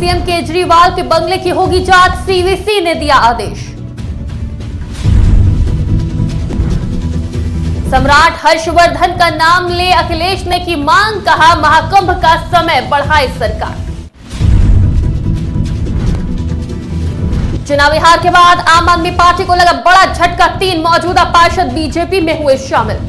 CM Kejriwal के बंगले की होगी जांच, सीवीसी ने दिया आदेश। सम्राट हर्षवर्धन का नाम ले अखिलेश ने की मांग, कहा महाकुंभ का समय बढ़ाए सरकार। चुनावी हार के बाद आम आदमी पार्टी को लगा बड़ा झटका, 3 मौजूदा पार्षद बीजेपी में हुए शामिल।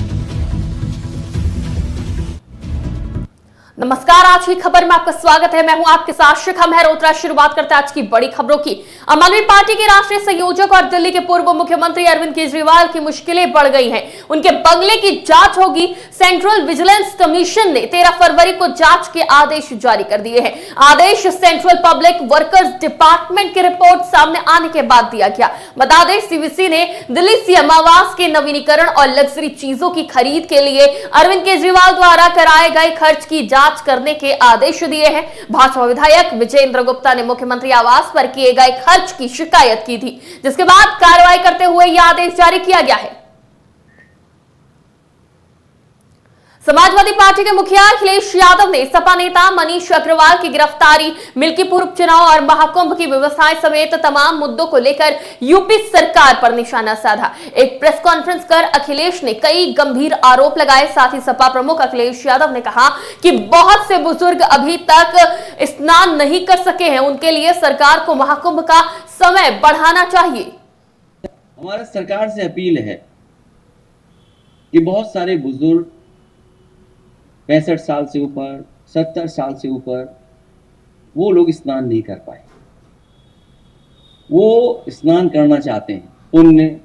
नमस्कार, आज की खबर में आपका स्वागत है। मैं हूं आपके साथ शिखा मेहरोत्रा। शुरुआत करते हैं आज की बड़ी खबरों की। आम आदमी पार्टी के राष्ट्रीय संयोजक और दिल्ली के पूर्व मुख्यमंत्री अरविंद केजरीवाल की मुश्किलें बढ़ गई हैं। उनके बंगले की जांच होगी। सेंट्रल विजिलेंस कमीशन ने 13 फरवरी को जांच के आदेश जारी कर दिए हैं। आदेश सेंट्रल पब्लिक वर्कर्स डिपार्टमेंट की रिपोर्ट सामने आने के बाद दिया गया। बता दें, सीवीसी ने दिल्ली सीएम आवास के नवीनीकरण और लग्जरी चीजों की खरीद के लिए अरविंद केजरीवाल द्वारा कराए गए खर्च की जांच करने के आदेश दिए हैं। भाजपा विधायक विजेंद्र गुप्ता ने मुख्यमंत्री आवास पर किए गए खर्च की शिकायत की थी, जिसके बाद कार्रवाई करते हुए यह आदेश जारी किया गया है। समाजवादी पार्टी के मुखिया अखिलेश यादव ने सपा नेता मनीष अग्रवाल की गिरफ्तारी, मिल्कीपुर उपचुनाव और महाकुंभ की व्यवस्थाएं समेत तमाम मुद्दों को लेकर यूपी सरकार पर निशाना साधा। एक प्रेस कॉन्फ्रेंस कर अखिलेश ने कई गंभीर आरोप लगाए। साथ ही सपा प्रमुख अखिलेश यादव ने कहा कि बहुत से बुजुर्ग अभी तक स्नान नहीं कर सके हैं, उनके लिए सरकार को महाकुंभ का समय बढ़ाना चाहिए। हमारा सरकार से अपील है कि बहुत सारे बुजुर्ग 65 साल से ऊपर, 70 साल से ऊपर, वो लोग स्नान नहीं कर पाए। वो स्नान करना चाहते हैं, पुण्य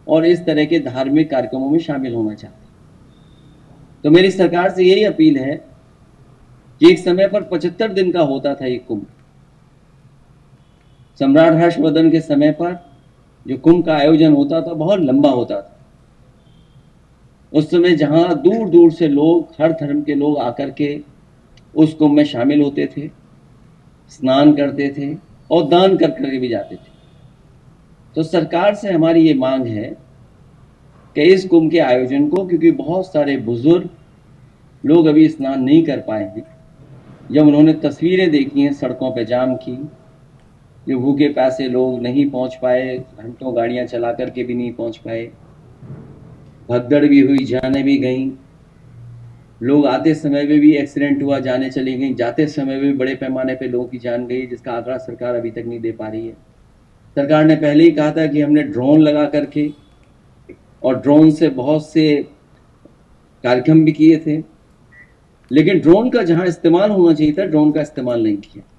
और इस तरह के धार्मिक कार्यक्रमों में शामिल होना चाहते हैं। तो मेरी सरकार से यही अपील है कि एक समय पर 75 दिन का होता था ये कुंभ। सम्राट हर्षवर्धन के समय पर जो कुंभ का आयोजन होता था बहुत लंबा होता था। उस समय जहां दूर दूर से लोग, हर धर्म के लोग आकर के उस कुंभ में शामिल होते थे, स्नान करते थे और दान कर करके भी जाते थे। तो सरकार से हमारी ये मांग है कि इस कुंभ के आयोजन को, क्योंकि बहुत सारे बुजुर्ग लोग अभी स्नान नहीं कर पाए हैं, जब उन्होंने तस्वीरें देखी हैं सड़कों पर जाम की, जो भूखे प्यासे लोग नहीं पहुंच पाए, घंटों गाड़ियां चला करके भी नहीं पहुंच पाए, भगदड़ भी हुई, जाने भी गई, लोग आते समय में भी एक्सीडेंट हुआ, जाने चली गई, जाते समय में भी बड़े पैमाने पे लोगों की जान गई, जिसका आंकड़ा सरकार अभी तक नहीं दे पा रही है। सरकार ने पहले ही कहा था कि हमने ड्रोन लगा करके, और ड्रोन से बहुत से कार्यक्रम भी किए थे, लेकिन ड्रोन का जहां इस्तेमाल होना चाहिए था, ड्रोन का इस्तेमाल नहीं किया।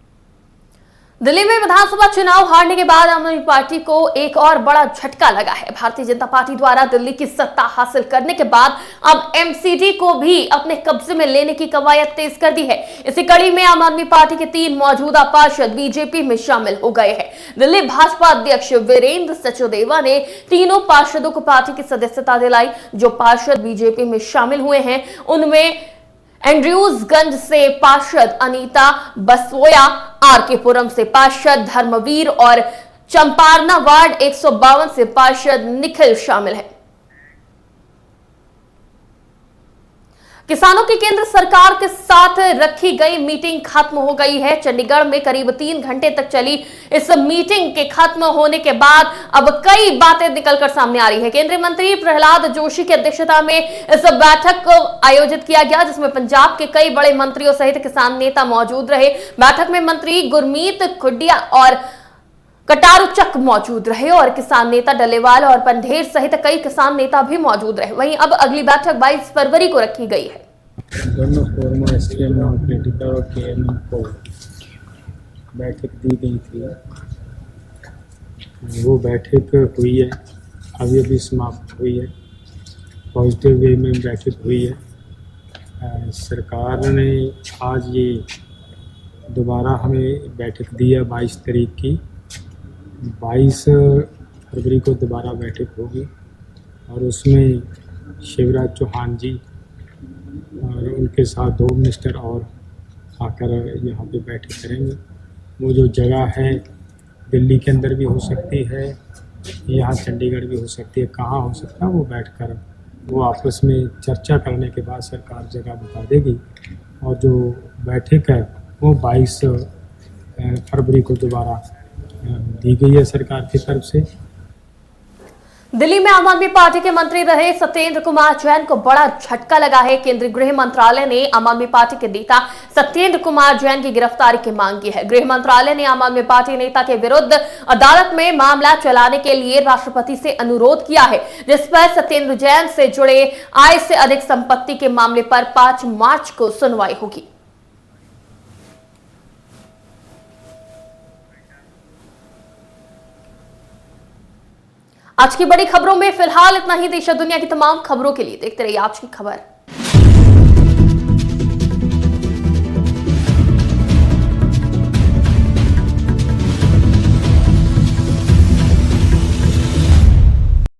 दिल्ली में विधानसभा चुनाव हारने के बाद आम आदमी पार्टी को एक और बड़ा झटका लगा है। भारतीय जनता पार्टी द्वारा दिल्ली की सत्ता हासिल करने के बाद अब एमसीडी को भी अपने कब्जे में लेने की कवायद तेज कर दी है। इसी कड़ी में आम आदमी पार्टी के 3 मौजूदा पार्षद बीजेपी में शामिल हो गए हैं। दिल्ली भाजपा अध्यक्ष वीरेंद्र सचदेवा ने तीनों पार्षदों को पार्टी की सदस्यता दिलाई। जो पार्षद बीजेपी में शामिल हुए हैं उनमें एंड्रयूजगंज से पार्षद अनीता बसोया, आरके पुरम से पार्षद धर्मवीर और चंपारना वार्ड 152 से पार्षद निखिल शामिल हैं। किसानों की केंद्र सरकार के साथ रखी गई मीटिंग खत्म हो गई है। चंडीगढ़ में करीब 3 घंटे तक चली इस मीटिंग के खत्म होने के बाद अब कई बातें निकलकर सामने आ रही है। केंद्रीय मंत्री प्रहलाद जोशी की अध्यक्षता में इस बैठक को आयोजित किया गया, जिसमें पंजाब के कई बड़े मंत्रियों सहित किसान नेता मौजूद रहे। बैठक में मंत्री गुरमीत खुडिया और कटारुचक मौजूद रहे और किसान नेता डलेवाल और पंढेर सहित कई किसान नेता भी मौजूद रहे। वहीं अब अगली बैठक 22 फरवरी को रखी गई है। दोनों फोरम एसकेएम पॉलिटिकल और केएम को बैठक दी गई थी। वो बैठक हुई है, अभी समाप्त हुई है। पॉजिटिव वे में बैठक हुई है। सरकार ने आज ये दोबारा हमें बैठक दी है 22 तारीख की। 22 फरवरी को दोबारा बैठक होगी और उसमें शिवराज चौहान जी और उनके साथ 2 मिनिस्टर और आकर यहाँ पे बैठक करेंगे। वो जो जगह है दिल्ली के अंदर भी हो सकती है, यहाँ चंडीगढ़ भी हो सकती है, कहाँ हो सकता है वो बैठकर वो आपस में चर्चा करने के बाद सरकार जगह बता देगी। और जो बैठक है वो 22 फरवरी को दोबारा दी गई है सरकार की तरफ से। दिल्ली में आम आदमी पार्टी के मंत्री रहे सत्येंद्र कुमार जैन को बड़ा झटका लगा है। केंद्रीय गृह मंत्रालय ने आम आदमी पार्टी के नेता सत्येंद्र कुमार जैन की गिरफ्तारी की मांग की है। गृह मंत्रालय ने आम आदमी पार्टी नेता के विरुद्ध अदालत में मामला चलाने के लिए राष्ट्रपति से अनुरोध किया है, जिस पर सत्येंद्र जैन से जुड़े आय से अधिक संपत्ति के मामले पर 5 मार्च को सुनवाई होगी। आज की बड़ी खबरों में फिलहाल इतना ही। देश और दुनिया की तमाम खबरों के लिए देखते रहिए आज की खबर।